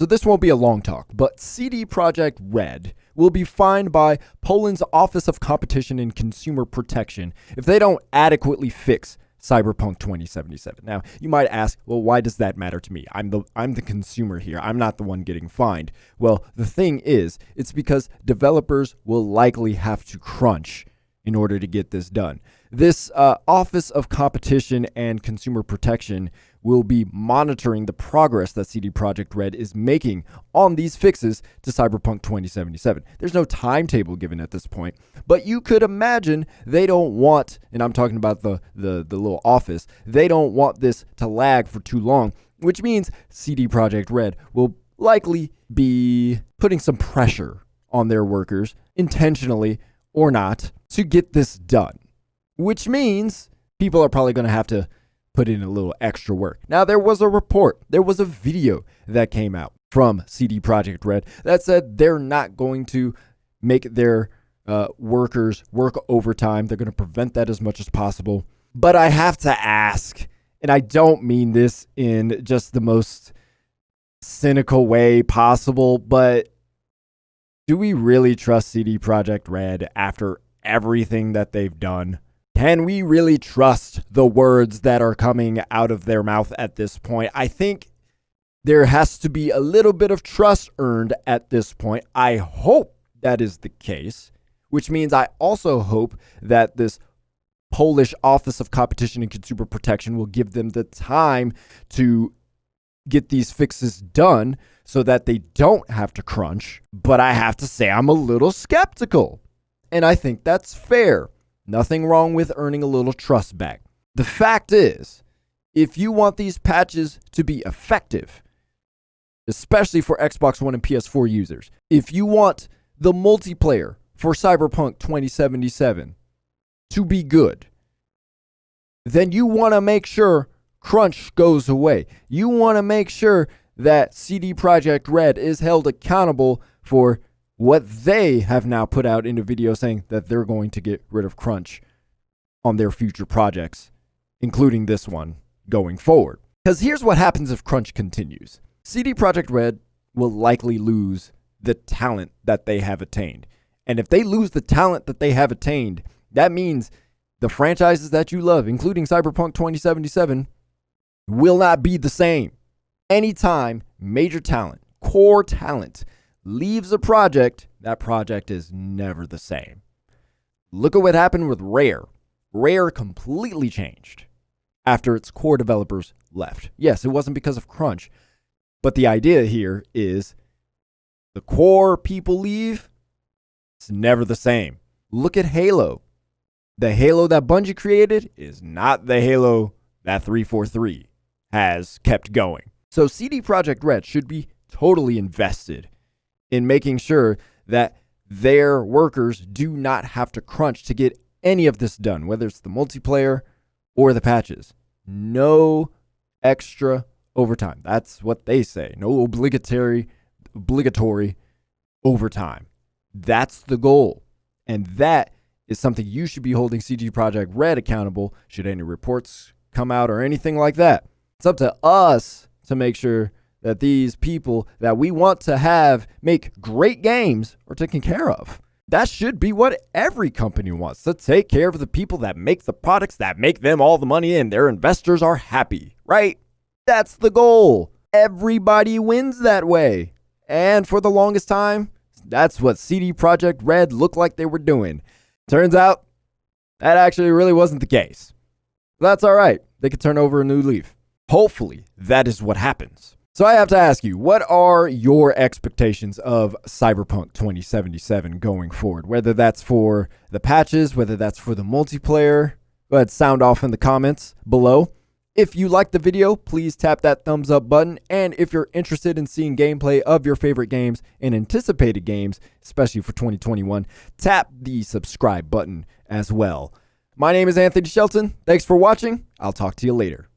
So this won't be a long talk, but CD Projekt Red will be fined by Poland's Office of Competition and Consumer Protection if they don't adequately fix Cyberpunk 2077. Now, you might ask, well, why does that matter to me? I'm the consumer here. I'm not the one getting fined. Well, the thing is, it's because developers will likely have to crunch in order to get this done. This Office of Competition and Consumer Protection will be monitoring the progress that CD Projekt Red is making on these fixes to Cyberpunk 2077. There's no timetable given at this point, but you could imagine they don't want, and I'm talking about the little office, they don't want this to lag for too long, which means CD Projekt Red will likely be putting some pressure on their workers, intentionally or not, to get this done. Which means people are probably going to have to put in a little extra work. Now, there was a video that came out from CD Projekt Red that said they're not going to make their workers work overtime. They're going to prevent that as much as possible. But I have to ask, and I don't mean this in just the most cynical way possible, but do we really trust CD Projekt Red after everything that they've done? Can we really trust the words that are coming out of their mouth at this point? I think there has to be a little bit of trust earned at this point. I hope that is the case, which means I also hope that this Polish Office of Competition and Consumer Protection will give them the time to get these fixes done so that they don't have to crunch. But I have to say I'm a little skeptical, and I think that's fair. Nothing wrong with earning a little trust back. The fact is, if you want these patches to be effective, especially for Xbox One and PS4 users, if you want the multiplayer for Cyberpunk 2077 to be good, then you want to make sure crunch goes away. You want to make sure that CD Projekt Red is held accountable for what they have now put out in a video saying that they're going to get rid of crunch on their future projects, including this one going forward. Because here's what happens if crunch continues. CD Projekt Red will likely lose the talent that they have attained. And if they lose the talent that they have attained, that means the franchises that you love, including Cyberpunk 2077, will not be the same. Anytime major talent, core talent, leaves a project, that project is never the same. Look at what happened with Rare. Rare completely changed after its core developers left. Yes, it wasn't because of crunch, but the idea here is the core people leave, it's never the same. Look at Halo. The Halo that Bungie created is not the Halo that 343 has kept going. So CD Projekt Red should be totally invested in making sure that their workers do not have to crunch to get any of this done, whether it's the multiplayer or the patches. No extra overtime. That's what they say. No obligatory overtime. That's the goal. And that is something you should be holding CD Projekt Red accountable should any reports come out or anything like that. It's up to us to make sure that these people that we want to have make great games are taken care of. That should be what every company wants, to take care of the people that make the products that make them all the money and their investors are happy, right? That's the goal. Everybody wins that way. And for the longest time, that's what CD Projekt Red looked like they were doing. Turns out, that actually really wasn't the case. That's all right. They could turn over a new leaf. Hopefully, that is what happens. So I have to ask you, what are your expectations of Cyberpunk 2077 going forward? Whether that's for the patches, whether that's for the multiplayer, go ahead, sound off in the comments below. If you liked the video, please tap that thumbs up button. And if you're interested in seeing gameplay of your favorite games and anticipated games, especially for 2021, tap the subscribe button as well. My name is Anthony Shelton. Thanks for watching. I'll talk to you later.